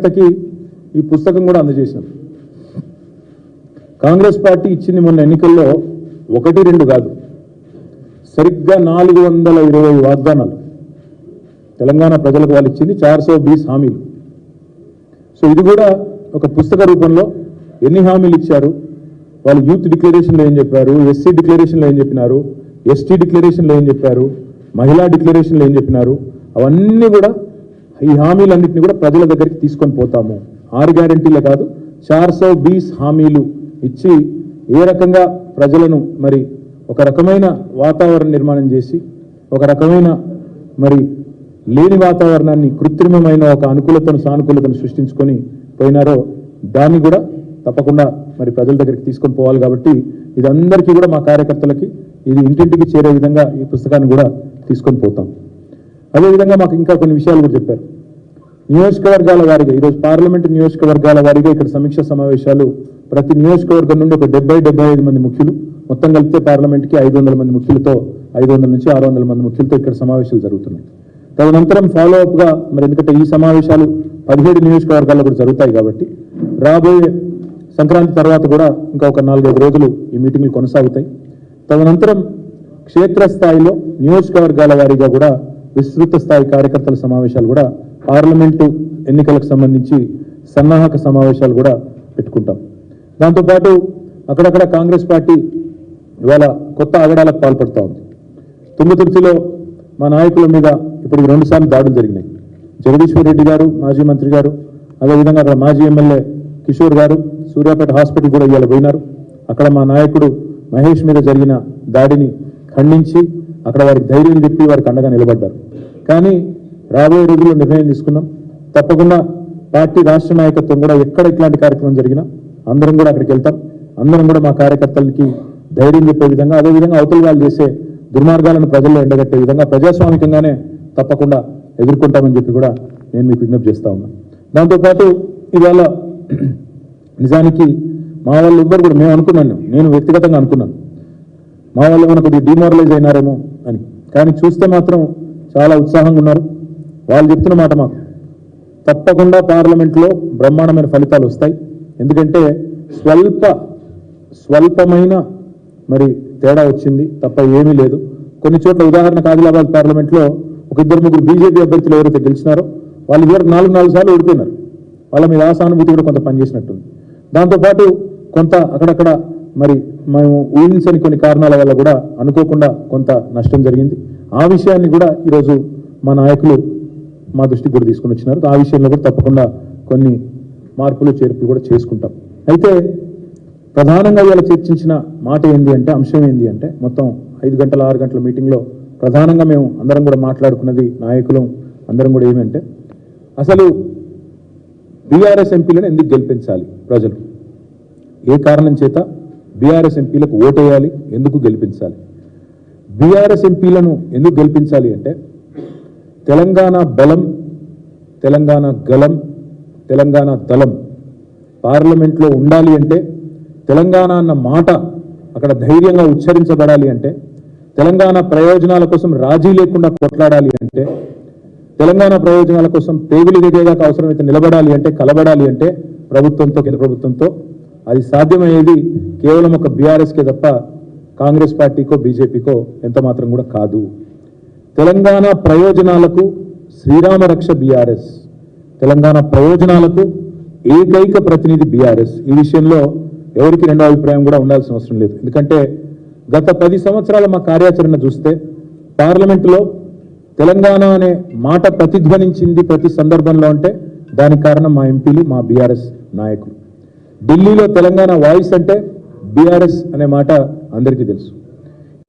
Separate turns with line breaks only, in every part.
కార్యకర్తకి ఈ పుస్తకం కూడా అందజేశాం. కాంగ్రెస్ పార్టీ ఇచ్చింది మొన్న ఎన్నికల్లో 1-2 కాదు, సరిగ్గా 420 వాగ్దానాలు తెలంగాణ ప్రజలకు వాళ్ళు ఇచ్చింది, 420 హామీలు. సో ఇది కూడా ఒక పుస్తక రూపంలో ఎన్ని హామీలు ఇచ్చారు, వాళ్ళు యూత్ డిక్లరేషన్లో ఏం చెప్పారు, ఎస్సీ డిక్లరేషన్లో ఏం చెప్పినారు, ఎస్టీ డిక్లరేషన్లో ఏం చెప్పారు, మహిళా డిక్లరేషన్లో ఏం చెప్పినారు, అవన్నీ కూడా ఈ హామీలన్నింటినీ కూడా ప్రజల దగ్గరికి తీసుకొని పోతాము. 6 గ్యారెంటీలే కాదు, 420 హామీలు ఇచ్చి ఏ రకంగా ప్రజలను మరి ఒక రకమైన వాతావరణ నిర్మాణం చేసి ఒక రకమైన మరి లేని వాతావరణాన్ని కృత్రిమమైన ఒక అనుకూలతను సానుకూలతను సృష్టించుకొని పోయినారో దాన్ని కూడా తప్పకుండా మరి ప్రజల దగ్గరికి తీసుకొని పోవాలి. కాబట్టి ఇది అందరికీ కూడా మా కార్యకర్తలకి ఇది ఇంటింటికి చేరే విధంగా ఈ పుస్తకాన్ని కూడా తీసుకొని పోతాం. అదేవిధంగా మాకు ఇంకా కొన్ని విషయాలు కూడా చెప్పారు. నియోజకవర్గాల వారీగా ఈరోజు పార్లమెంటు నియోజకవర్గాల వారీగా ఇక్కడ సమీక్ష సమావేశాలు ప్రతి నియోజకవర్గం నుండి ఒక 70-75 మంది ముఖ్యులు, మొత్తం కలిపితే పార్లమెంట్కి 500 మంది ముఖ్యులతో 500 నుంచి 600 మంది ముఖ్యులతో ఇక్కడ సమావేశాలు జరుగుతున్నాయి. తదనంతరం ఫాలో అప్గా మరి ఎందుకంటే ఈ సమావేశాలు 17 నియోజకవర్గాల్లో కూడా జరుగుతాయి కాబట్టి రాబోయే సంక్రాంతి తర్వాత కూడా ఇంకా ఒక 4-5 రోజులు ఈ మీటింగ్లు కొనసాగుతాయి. తదనంతరం క్షేత్రస్థాయిలో నియోజకవర్గాల వారీగా కూడా విస్తృత స్థాయి కార్యకర్తల సమావేశాలు కూడా పార్లమెంటు ఎన్నికలకు సంబంధించి సన్నాహక సమావేశాలు కూడా పెట్టుకుంటాం. దాంతోపాటు అక్కడక్కడ కాంగ్రెస్ పార్టీ ఇవాళ కొత్త ఆగడాలకు పాల్పడుతూ ఉంది. తుంగతుర్తిలో మా నాయకుల మీద ఇప్పుడు 2 సార్లు దాడులు జరిగినాయి. జగదీశ్వర్ రెడ్డి గారు మాజీ మంత్రి గారు, అదేవిధంగా అక్కడ మాజీ ఎమ్మెల్యే కిషోర్ గారు సూర్యాపేట హాస్పిటల్ కూడా ఇవాళ పోయినారు. అక్కడ మా నాయకుడు మహేష్ మీద జరిగిన దాడిని ఖండించి అక్కడ వారికి ధైర్యం చెప్పి వారికి అండగా నిలబడ్డారు. కానీ రాబోయే రోజుల్లో నిర్ణయం తీసుకున్నాం, తప్పకుండా పార్టీ రాష్ట్ర నాయకత్వం కూడా ఎక్కడ ఇట్లాంటి కార్యక్రమం జరిగినా అందరం కూడా అక్కడికి వెళ్తాం. అందరం కూడా మా కార్యకర్తలకి ధైర్యం చెప్పే విధంగా, అదేవిధంగా అవతల వాళ్ళు చేసే దుర్మార్గాలను ప్రజల్లో ఎండగట్టే విధంగా ప్రజాస్వామికంగానే తప్పకుండా ఎదుర్కొంటామని చెప్పి కూడా నేను మీకు విజ్ఞప్తి చేస్తా ఉన్నా. దాంతోపాటు ఇవాళ నిజానికి మా వాళ్ళు ఎవ్వరు కూడా మేము అనుకున్నాను, నేను వ్యక్తిగతంగా అనుకున్నాను మా వాళ్ళు ఏమైనా కొద్దిగా డిమారలైజ్ అయినారేమో అని, కానీ చూస్తే మాత్రం చాలా ఉత్సాహంగా ఉన్నారు. వాళ్ళు చెప్తున్న మాట మాకు తప్పకుండా పార్లమెంట్లో బ్రహ్మాండమైన ఫలితాలు వస్తాయి. ఎందుకంటే స్వల్పమైన మరి తేడా వచ్చింది తప్ప ఏమీ లేదు. కొన్ని చోట్ల ఉదాహరణకు ఆదిలాబాద్ పార్లమెంట్లో ఒక 2-3 బీజేపీ అభ్యర్థులు ఎవరైతే గెలిచినారో వాళ్ళు ఇదివరకు 4 సార్లు ఓడిపోయినారు. వాళ్ళ మీద ఆసానుభూతి కూడా కొంత పనిచేసినట్టుంది. దాంతోపాటు కొంత అక్కడక్కడ మరి మేము ఊహించని కొన్ని కారణాల వల్ల కూడా అనుకోకుండా కొంత నష్టం జరిగింది. ఆ విషయాన్ని కూడా ఈరోజు మా నాయకులు మా దృష్టికి కూడా తీసుకుని వచ్చినారు. ఆ విషయంలో కూడా తప్పకుండా కొన్ని మార్పులు చేర్పులు కూడా చేసుకుంటాం. అయితే ప్రధానంగా ఇవాళ చర్చించిన మాట ఏంది అంటే, అంశం ఏంది అంటే, మొత్తం 5 గంటల 6 గంటల మీటింగ్లో ప్రధానంగా మేము అందరం కూడా మాట్లాడుకున్నది నాయకులు అందరం కూడా ఏమంటే, అసలు బీఆర్ఎస్ ఎంపీలను ఎందుకు గెలిపించాలి ప్రజలు, ఏ కారణం చేత బీఆర్ఎస్ ఎంపీలకు ఓటేయాలి, ఎందుకు గెలిపించాలి. బీఆర్ఎస్ ఎంపీలను ఎందుకు గెలిపించాలి అంటే, తెలంగాణ బలం, తెలంగాణ గలం, తెలంగాణ దళం పార్లమెంట్లో ఉండాలి అంటే, తెలంగాణ అన్న మాట అక్కడ ధైర్యంగా ఉచ్చరించబడాలి అంటే, తెలంగాణ ప్రయోజనాల కోసం రాజీ లేకుండా కొట్లాడాలి అంటే, తెలంగాణ ప్రయోజనాల కోసం పేగులు దిగేదాకా అవసరమైతే నిలబడాలి అంటే, కలబడాలి అంటే ప్రభుత్వంతో, కేంద్ర ప్రభుత్వంతో అది సాధ్యమయ్యేది కేవలం ఒక బీఆర్ఎస్కే తప్ప కాంగ్రెస్ పార్టీకో బీజేపీకో ఎంత మాత్రం కూడా కాదు. తెలంగాణ ప్రయోజనాలకు శ్రీరామ రక్ష బీఆర్ఎస్, తెలంగాణ ప్రయోజనాలకు ఏకైక ప్రతినిధి బీఆర్ఎస్. ఈ విషయంలో ఎవరికి రెండో అభిప్రాయం కూడా ఉండాల్సిన అవసరం లేదు. ఎందుకంటే గత 10 సంవత్సరాల మా కార్యాచరణ చూస్తే పార్లమెంటులో తెలంగాణ అనే మాట ప్రతిధ్వనించింది ప్రతి సందర్భంలో అంటే దానికి కారణం మా ఎంపీలు, మా బీఆర్ఎస్ నాయకులు. ఢిల్లీలో తెలంగాణ వాయిస్ అంటే బీఆర్ఎస్ అనే మాట అందరికీ తెలుసు.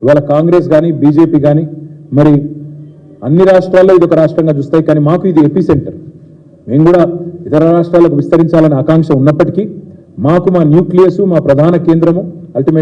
ఇవాళ కాంగ్రెస్ కానీ బీజేపీ కానీ మరి అన్ని రాష్ట్రాల్లో ఇది ఒక రాష్ట్రంగా చూస్తాయి, కానీ మాకు ఇది ఎపి సెంటర్. మేము కూడా ఇతర రాష్ట్రాలకు విస్తరించాలనే ఆకాంక్ష ఉన్నప్పటికీ మాకు మా న్యూక్లియస్, మా ప్రధాన కేంద్రము అల్టిమేట్